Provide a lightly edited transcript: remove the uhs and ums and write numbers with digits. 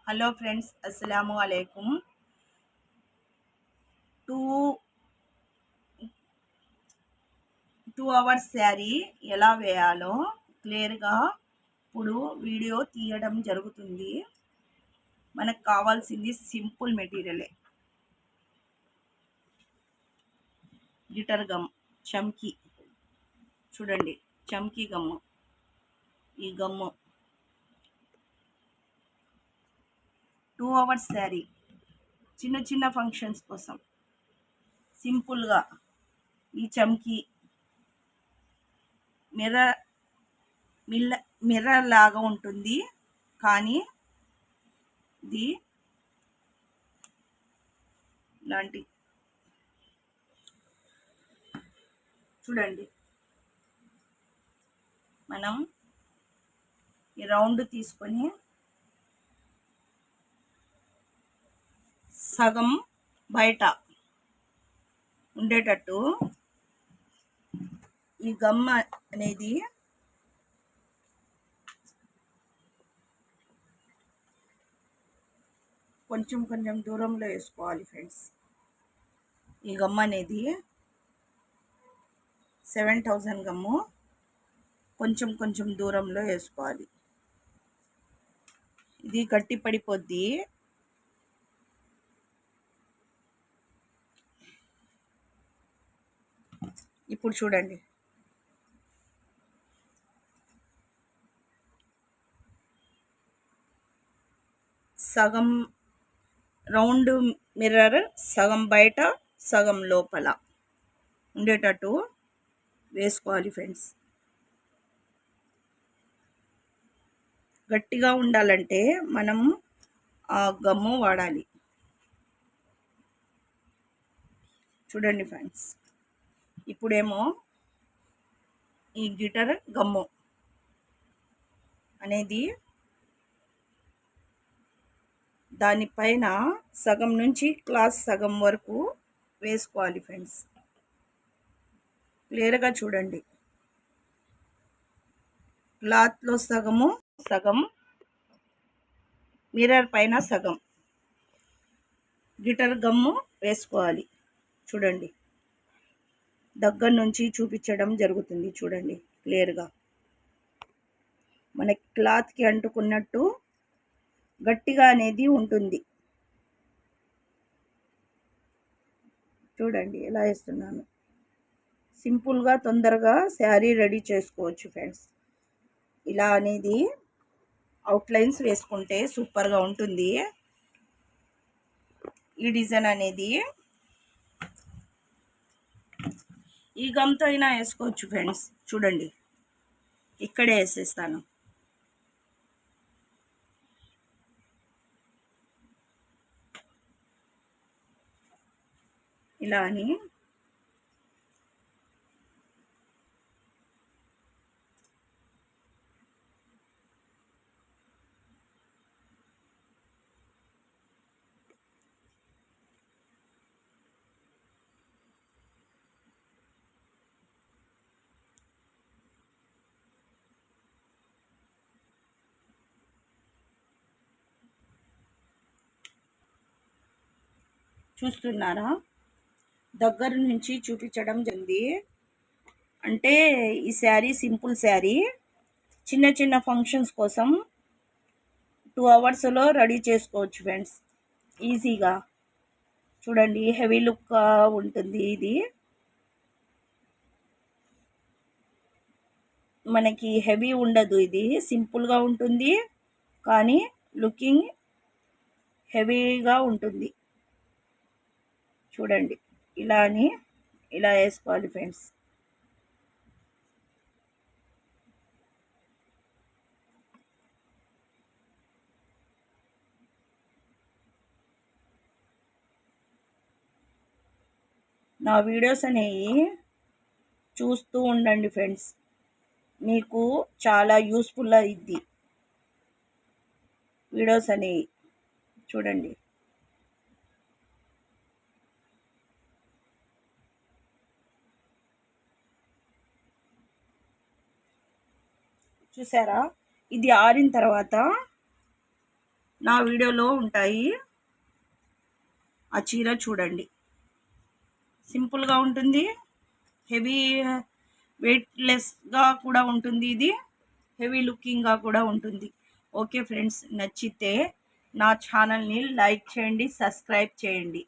Hello friends, అస్సలాము అలైకుం. Two 2 hours sari ఎలా వేయాలో క్లియర్గా ఇప్పుడు వీడియో తీయడం జరుగుతుంది. మనకు కావాల్సింది సింపుల్ మెటీరియలే. గిటర్ గమ్, చమ్కీ, చూడండి, చమ్కీ గమ్ము. ఈ గమ్ము 2 అవర్స్ శారీ చిన్న చిన్న ఫంక్షన్స్ కోసం సింపుల్గా ఈ చమ్కీ మిర్రర్ లాగా ఉంటుంది, కానీ ఇది ఇలాంటి చూడండి. మనం ఈ రౌండ్ తీసుకొని సగం బయట ఉండేటట్టు ఈ గమ్ అనేది కొంచెం కొంచెం దూరంలో వేసుకోవాలి ఫ్రెండ్స్. ఈ గమ్ అనేది 7000 గమ్ము కొంచెం కొంచెం దూరంలో వేసుకోవాలి. ఇది గట్టి పడిపోద్ది. ఇప్పుడు చూడండి, సగం రౌండ్ మిర్రర్ సగం బయట సగం లోపల ఉండేటట్టు వేసుకోవాలి ఫ్రెండ్స్. గట్టిగా ఉండాలంటే మనం ఆ గమ్ము వాడాలి. చూడండి ఫ్రెండ్స్, ఇప్పుడేమో ఈ గిటర్ గమ్ము అనేది దానిపైన సగం నుంచి క్లాత్ సగం వరకు వేసుకోవాలి ఫ్రెండ్స్. క్లియర్గా చూడండి, క్లాత్లో సగము, సగం మిర్రర్ పైన సగం గిటర్ గమ్ము వేసుకోవాలి. చూడండి, దగ్గర నుంచి చూపించడం జరుగుతుంది. చూడండి క్లియర్గా, మనకి క్లాత్కి అంటుకున్నట్టు గట్టిగా అనేది ఉంటుంది. చూడండి ఎలా వేస్తున్నాను. సింపుల్గా తొందరగా శారీ రెడీ చేసుకోవచ్చు ఫ్రెండ్స్. ఇలా అనేది అవుట్లైన్స్ వేసుకుంటే సూపర్గా ఉంటుంది. ఈ డిజైన్ అనేది ఈ గమ్తో అయినా వేసుకోవచ్చు ఫ్రెండ్స్. చూడండి, ఇక్కడే వేసేస్తాను. ఇలా అని చూస్తున్నారా, దగ్గర నుంచి చూపించడం జరిగింది. అంటే ఈ శారీ సింపుల్ శారీ చిన్న చిన్న ఫంక్షన్స్ కోసం 2 అవర్స్లో రెడీ చేసుకోవచ్చు ఫ్రెండ్స్, ఈజీగా. చూడండి, హెవీ లుక్ ఉంటుంది. ఇది మనకి హెవీ ఉండదు, ఇది సింపుల్గా ఉంటుంది, కానీ లుకింగ్ హెవీగా ఉంటుంది. చూడండి, ఇలా అని ఇలా వేసుకోవాలి ఫ్రెండ్స్. నా వీడియోస్ అనేవి చూస్తూ ఉండండి ఫ్రెండ్స్, మీకు చాలా యూస్ఫుల్ అయ్యిద్ది వీడియోస్ అనేవి. చూడండి, చూసారా, ఇది ఆరిన తర్వాత నా వీడియోలో ఉంటాయి. ఆ చీర చూడండి, సింపుల్గా ఉంటుంది, హెవీ వెయిట్లెస్గా కూడా ఉంటుంది, ఇది హెవీ లుకింగ్గా కూడా ఉంటుంది. ఓకే ఫ్రెండ్స్, నచ్చితే నా ఛానల్ని లైక్ చేయండి, సబ్స్క్రైబ్ చేయండి.